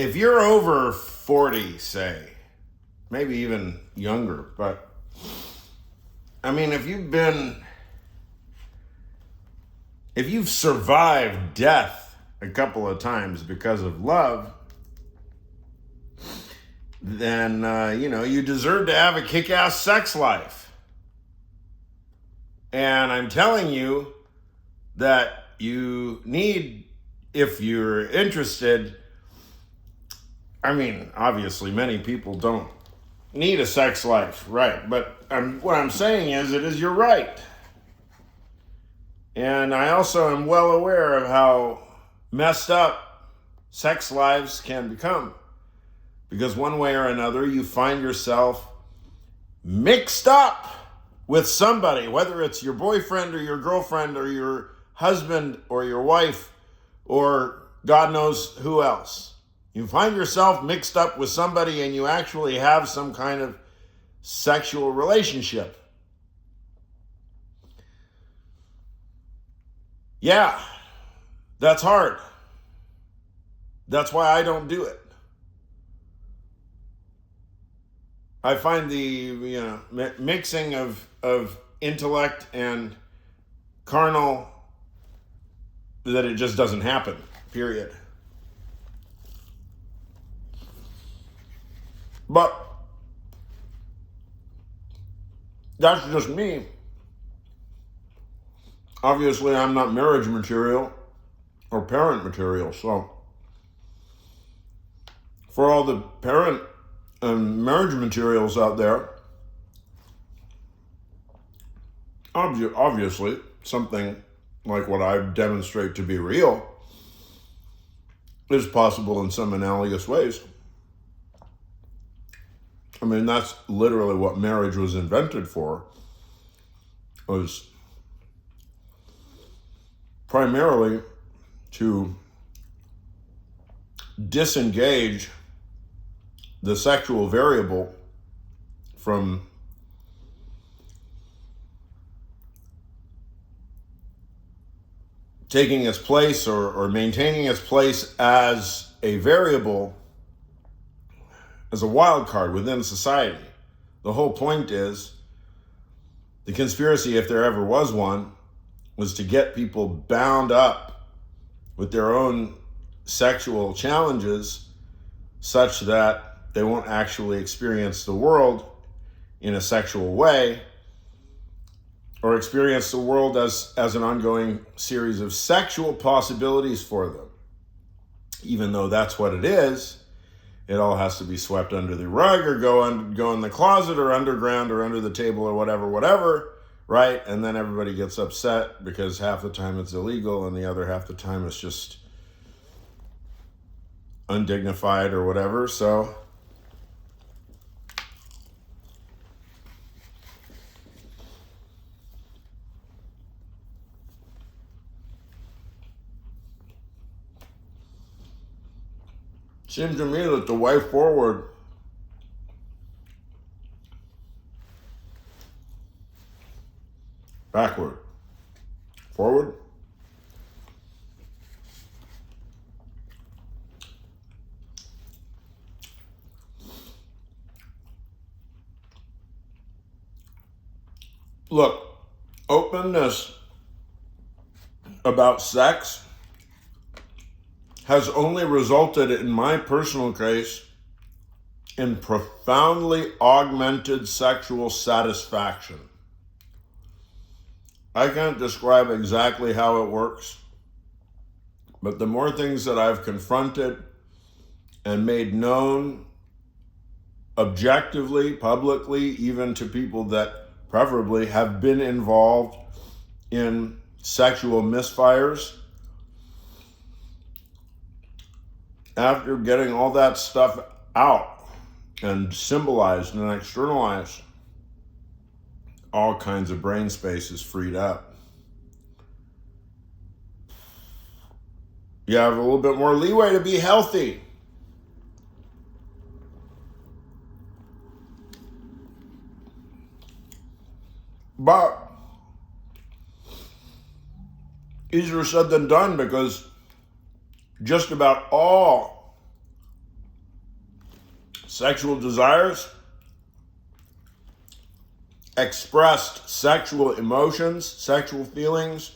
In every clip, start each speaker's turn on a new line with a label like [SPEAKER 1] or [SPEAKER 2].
[SPEAKER 1] if you're over 40, say, maybe even younger, but I mean, if you've survived death a couple of times because of love, then, you deserve to have a kick-ass sex life. And I'm telling you that you need, if you're interested, I mean, obviously many people don't need a sex life, right? But what I'm saying is you're right. And I also am well aware of how messed up sex lives can become. Because one way or another, you find yourself mixed up with somebody, whether it's your boyfriend or your girlfriend or your husband or your wife or God knows who else. You find yourself mixed up with somebody and you actually have some kind of sexual relationship. Yeah, that's hard. That's why I don't do it. I find the mixing of intellect and carnal, that it just doesn't happen, period. But that's just me. Obviously, I'm not marriage material or parent material, so for all the parent and marriage materials out there, obviously, something like what I demonstrate to be real is possible in some analogous ways. I mean, that's literally what marriage was invented for, was primarily to disengage the sexual variable from taking its place or maintaining its place as a variable, as a wild card within society. The whole point is, the conspiracy, if there ever was one, was to get people bound up with their own sexual challenges such that they won't actually experience the world in a sexual way, or experience the world as an ongoing series of sexual possibilities for them. Even though that's what it is, it all has to be swept under the rug or go in the closet or underground or under the table or whatever, right? And then everybody gets upset because half the time it's illegal and the other half the time it's just undignified or whatever. So seems to me that the way forward backward, forward, look, openness about sex has only resulted, in my personal case, in profoundly augmented sexual satisfaction. I can't describe exactly how it works, but the more things that I've confronted and made known objectively, publicly, even to people that preferably have been involved in sexual misfires, after getting all that stuff out and symbolized and externalized, all kinds of brain space is freed up. You have a little bit more leeway to be healthy. But easier said than done, because just about all Sexual desires, expressed sexual emotions, sexual feelings,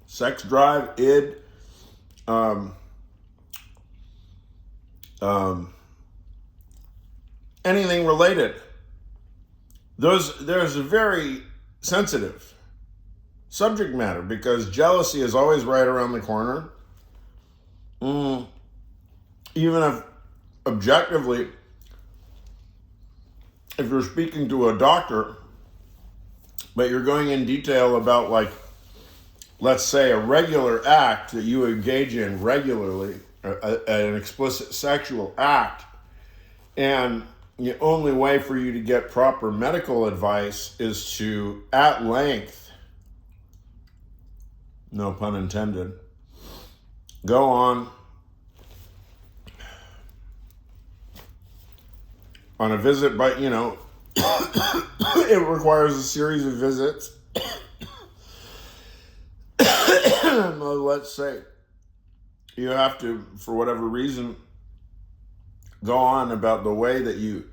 [SPEAKER 1] sex drive, id, anything related. There's a very sensitive subject matter because jealousy is always right around the corner. Even if objectively, if you're speaking to a doctor, but you're going in detail about, like, let's say a regular act that you engage in regularly, an explicit sexual act, and the only way for you to get proper medical advice is to, at length, no pun intended, go on a visit, but, it requires a series of visits. Let's say you have to, for whatever reason, go on about the way that you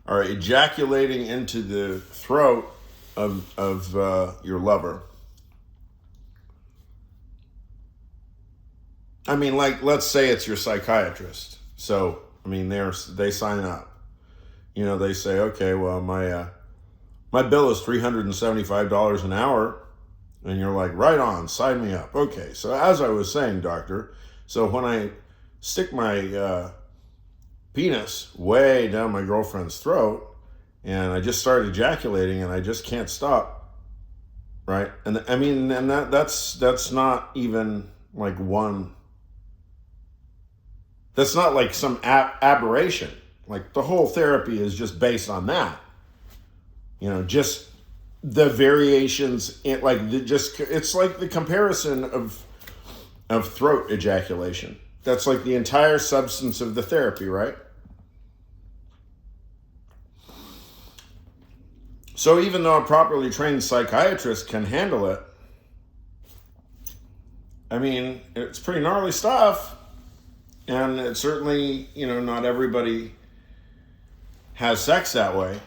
[SPEAKER 1] are ejaculating into the throat of your lover. I mean, like, let's say it's your psychiatrist. So, I mean, they sign up. They say, okay, well, my bill is $375 an hour. And you're like, right on, sign me up. Okay, so as I was saying, doctor, so when I stick my penis way down my girlfriend's throat and I just start ejaculating and I just can't stop, right? And I mean, and that's not even like that's not like some aberration. Like, the whole therapy is just based on that. Just the variations in, like, it's like the comparison of throat ejaculation. That's like the entire substance of the therapy, right? So even though a properly trained psychiatrist can handle it, I mean, it's pretty gnarly stuff. And it's certainly, not everybody has sex that way.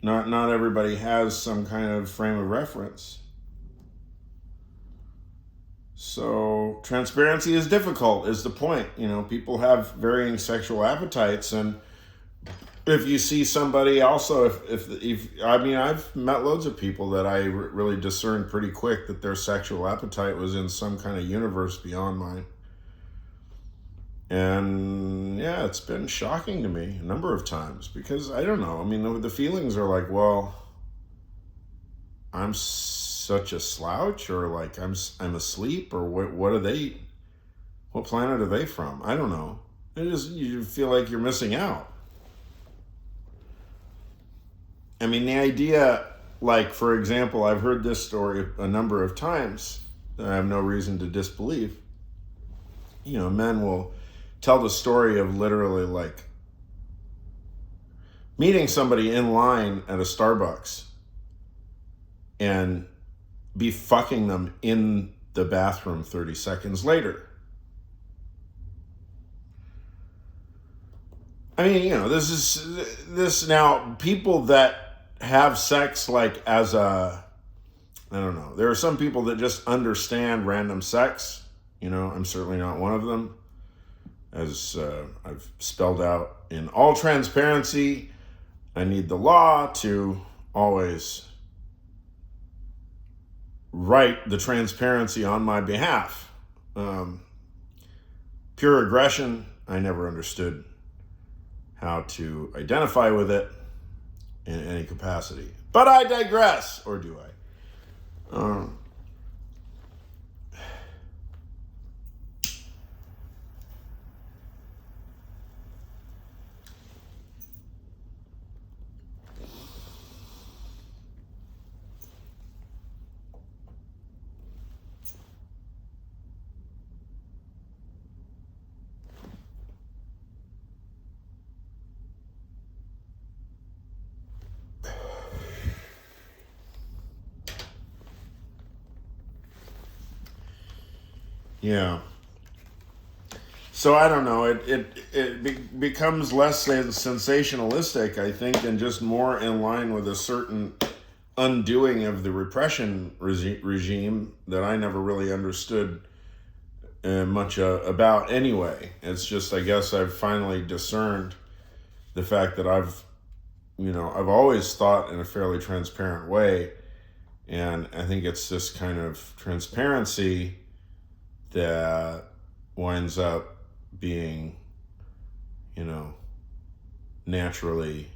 [SPEAKER 1] Not everybody has some kind of frame of reference. So transparency is difficult, is the point. People have varying sexual appetites, and if you see somebody also, if I mean, I've met loads of people that I really discerned pretty quick that their sexual appetite was in some kind of universe beyond mine. And yeah, it's been shocking to me a number of times because I don't know. I mean, the feelings are like, well, I'm such a slouch, or like I'm asleep, or what are they? What planet are they from? I don't know. You feel like you're missing out. I mean, the idea, like, for example, I've heard this story a number of times that I have no reason to disbelieve. Men will tell the story of literally, like, meeting somebody in line at a Starbucks and be fucking them in the bathroom 30 seconds later. I mean, this now, people that have sex, like, as I don't know, there are some people that just understand random sex. I'm certainly not one of them. As I've spelled out in all transparency, I need the law to always write the transparency on my behalf. Pure aggression, I never understood how to identify with it in any capacity. But I digress, or do I? Yeah. So I don't know. It becomes less sensationalistic, I think, and just more in line with a certain undoing of the repression regime that I never really understood much about anyway. It's just, I guess I've finally discerned the fact that I've always thought in a fairly transparent way, and I think it's this kind of transparency that winds up being, naturally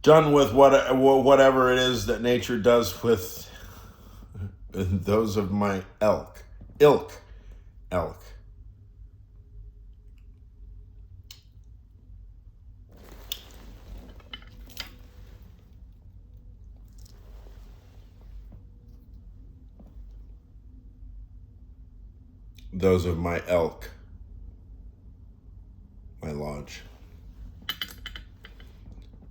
[SPEAKER 1] done with whatever it is that nature does with those of my ilk. Those of my elk, my lodge.